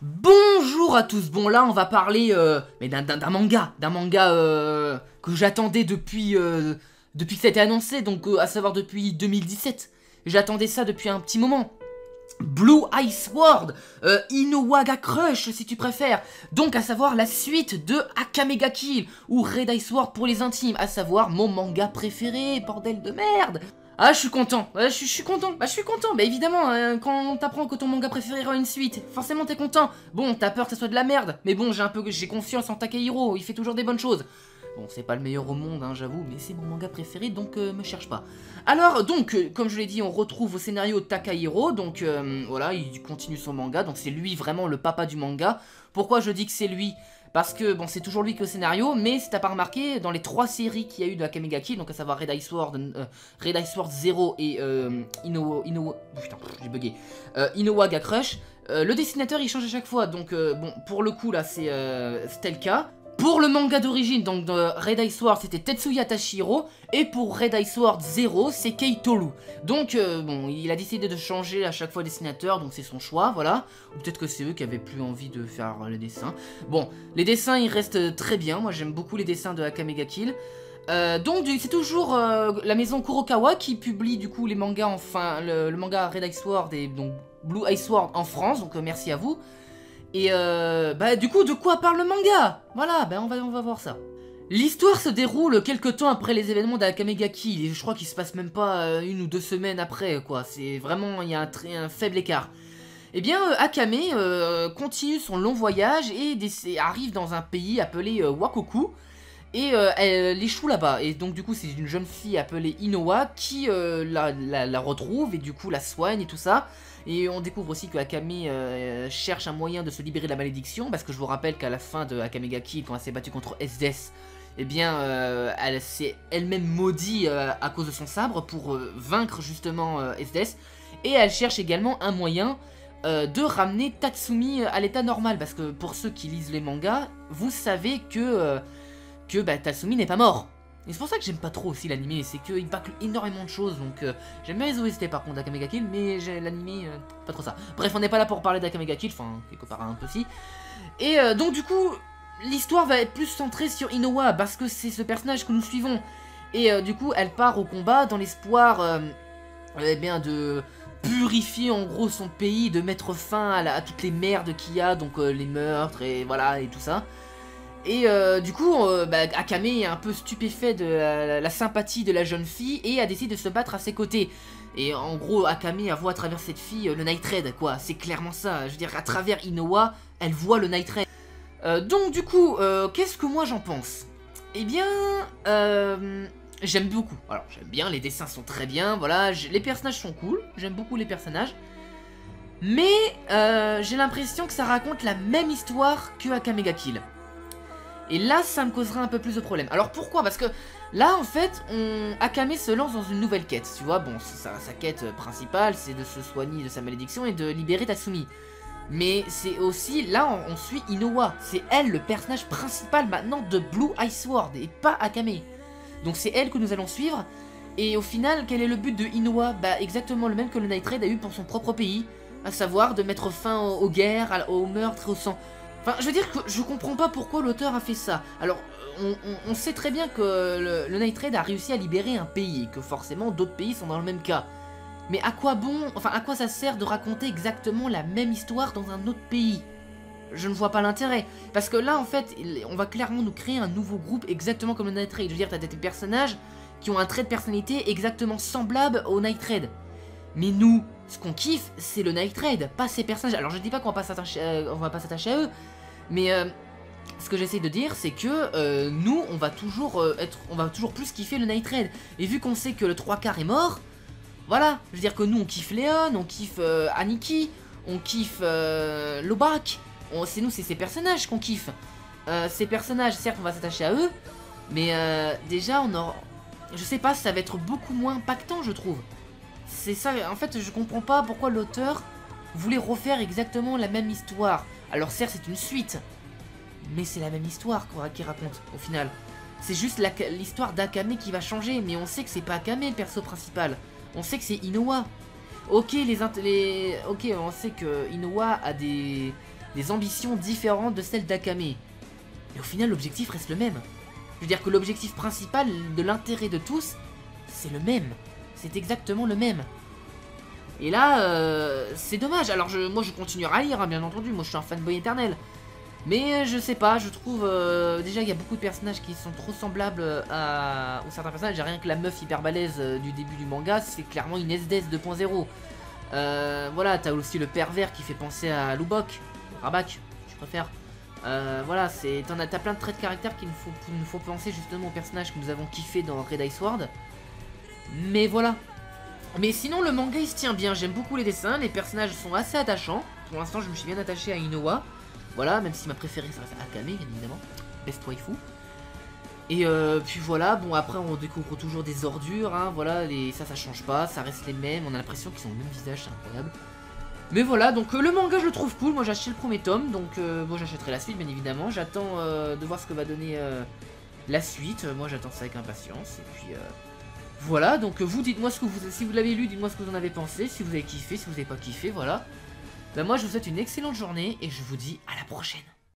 Bonjour à tous, bon là on va parler mais d'un manga que j'attendais depuis que ça a été annoncé, donc à savoir depuis 2017. J'attendais ça depuis un petit moment. Blue Ice Sword, Inowaga Crush si tu préfères, donc à savoir la suite de Akame ga Kill, ou Red Ice Sword pour les intimes, à savoir mon manga préféré, bordel de merde. Ah, je suis content, je suis content, bah évidemment, quand t'apprends que ton manga préféré aura une suite, forcément t'es content. Bon, t'as peur que ça soit de la merde, mais bon, j'ai confiance en Takehiro, il fait toujours des bonnes choses. Bon, c'est pas le meilleur au monde, hein, j'avoue, mais c'est mon manga préféré, donc me cherche pas. Alors, donc, comme je l'ai dit, on retrouve au scénario Takahiro, donc voilà, il continue son manga, donc c'est lui vraiment le papa du manga. Pourquoi je dis que c'est lui? Parce que, bon, c'est toujours lui qui est au scénario, mais si t'as pas remarqué, dans les 3 séries qu'il y a eu de Akame ga Kill, donc à savoir Red Ice Sword 0 et putain, j'ai bugué. Inowaga Crush, le dessinateur il change à chaque fois, donc bon, pour le coup là, c'était le cas. Pour le manga d'origine, donc de Red Ice Sword, c'était Tetsuya Tashiro, et pour Red Ice Sword 0, c'est Kei Toru. Donc, bon, il a décidé de changer à chaque fois dessinateur, donc c'est son choix, voilà. Ou peut-être que c'est eux qui avaient plus envie de faire les dessins. Bon, les dessins, ils restent très bien, moi j'aime beaucoup les dessins de Akame ga Kill. Donc c'est toujours la maison Kurokawa qui publie du coup les mangas, enfin le manga Red Ice Sword et donc Blue Ice Sword en France, donc merci à vous. Et bah du coup de quoi parle le manga? Voilà, bah on va voir ça. L'histoire se déroule quelques temps après les événements d'Akame ga Kill, et je crois qu'il se passe même pas 1 ou 2 semaines après quoi, c'est vraiment, il y a un faible écart. Eh bien Akame continue son long voyage et arrive dans un pays appelé Wakoku, et elle échoue là-bas, et donc du coup c'est une jeune fille appelée Inoa qui la retrouve et du coup la soigne et tout ça. Et on découvre aussi que Akame cherche un moyen de se libérer de la malédiction, parce que je vous rappelle qu'à la fin de Akame ga Kill, quand elle s'est battue contre SDS, eh bien elle s'est elle-même maudite à cause de son sabre pour vaincre justement SDS. Et elle cherche également un moyen de ramener Tatsumi à l'état normal, parce que pour ceux qui lisent les mangas, vous savez que bah, Tatsumi n'est pas mort. Et c'est pour ça que j'aime pas trop aussi l'anime, c'est qu'il bâcle énormément de choses, donc j'aime bien les OST par contre d'Akame ga Kill, mais l'anime, pas trop ça. Bref, on n'est pas là pour parler d'Akame ga Kill, enfin, quelque part un peu si. Et donc du coup, l'histoire va être plus centrée sur Inoa, parce que c'est ce personnage que nous suivons. Et du coup, elle part au combat dans l'espoir, eh bien, de purifier en gros son pays, de mettre fin à toutes les merdes qu'il y a, donc les meurtres et voilà, et tout ça. Et du coup, bah, Akame est un peu stupéfait de la sympathie de la jeune fille et a décidé de se battre à ses côtés. Et en gros, Akame voit à travers cette fille le Night Raid, quoi. C'est clairement ça. Je veux dire, à travers Inoa, elle voit le Night Raid. Donc du coup, qu'est-ce que moi j'en pense? Eh bien, j'aime beaucoup. Alors, j'aime bien, les dessins sont très bien, voilà. Les personnages sont cool, j'aime beaucoup les personnages. Mais j'ai l'impression que ça raconte la même histoire que Akame ga Kill. Et là, ça me causera un peu plus de problèmes. Alors pourquoi? Parce que là, en fait, Akame se lance dans une nouvelle quête, tu vois. Bon, sa quête principale, c'est de se soigner de sa malédiction et de libérer Tatsumi. Mais c'est aussi, là, on suit Inoa. C'est elle, le personnage principal maintenant de Blue Ice Sword, et pas Akame. Donc c'est elle que nous allons suivre. Et au final, quel est le but de Inoa? Bah exactement le même que le Night Raid a eu pour son propre pays. À savoir de mettre fin aux guerres, aux meurtres, au sang. Enfin, je veux dire que je comprends pas pourquoi l'auteur a fait ça. Alors, on sait très bien que le Night Raid a réussi à libérer un pays, et que forcément d'autres pays sont dans le même cas. Mais à quoi bon, enfin à quoi ça sert de raconter exactement la même histoire dans un autre pays? Je ne vois pas l'intérêt. Parce que là, en fait, on va clairement nous créer un nouveau groupe exactement comme le Night Raid. Je veux dire, t'as des personnages qui ont un trait de personnalité exactement semblable au Night Raid. Mais nous, ce qu'on kiffe, c'est le Night Raid, pas ces personnages. Alors je dis pas qu'on va pas s'attacher à eux, mais ce que j'essaie de dire, c'est que nous, on va toujours plus kiffer le Night Raid. Et vu qu'on sait que le 3/4 est mort, voilà. Je veux dire que nous, on kiffe Léon, on kiffe Aniki, on kiffe Lobak. C'est ces personnages qu'on kiffe. Ces personnages, certes, on va s'attacher à eux, mais déjà, je sais pas, ça va être beaucoup moins impactant, je trouve. C'est ça, en fait, je comprends pas pourquoi l'auteur voulait refaire exactement la même histoire. Alors certes, c'est une suite, mais c'est la même histoire qu'il raconte, au final. C'est juste l'histoire d'Akame qui va changer, mais on sait que c'est pas Akame le perso principal. On sait que c'est Inoa. Ok, on sait que Inoa a des des ambitions différentes de celles d'Akame. Mais au final, l'objectif reste le même. Je veux dire que l'objectif principal de l'intérêt de tous, c'est le même. C'est exactement le même. Et là, c'est dommage. Alors moi je continuerai à lire, hein, bien entendu. Moi je suis un fanboy éternel. Mais je sais pas, je trouve... déjà il y a beaucoup de personnages qui sont trop semblables aux certains personnages. J'ai rien que la meuf hyper balèze du début du manga, c'est clairement une SDS 2.0. Voilà, t'as aussi le pervers qui fait penser à Lubok. Rabak, je préfère. Voilà, t'as plein de traits de caractère qui nous font penser justement aux personnages que nous avons kiffé dans Red Ice Sword. Mais voilà. Mais sinon le manga il se tient bien, j'aime beaucoup les dessins, les personnages sont assez attachants. Pour l'instant je me suis bien attaché à Inoa. Voilà, même si ma préférée ça reste Akame bien évidemment. Best waifu. Et puis voilà, bon après on découvre toujours des ordures, hein, voilà, ça change pas, ça reste les mêmes, on a l'impression qu'ils ont le même visage, c'est incroyable. Mais voilà, donc le manga je le trouve cool, moi j'ai acheté le premier tome, donc bon j'achèterai la suite bien évidemment, j'attends de voir ce que va donner la suite, moi j'attends ça avec impatience, et puis voilà, donc vous dites-moi ce que si vous l'avez lu, dites-moi ce que vous en avez pensé, si vous avez kiffé, si vous n'avez pas kiffé, voilà. Ben moi je vous souhaite une excellente journée, et je vous dis à la prochaine.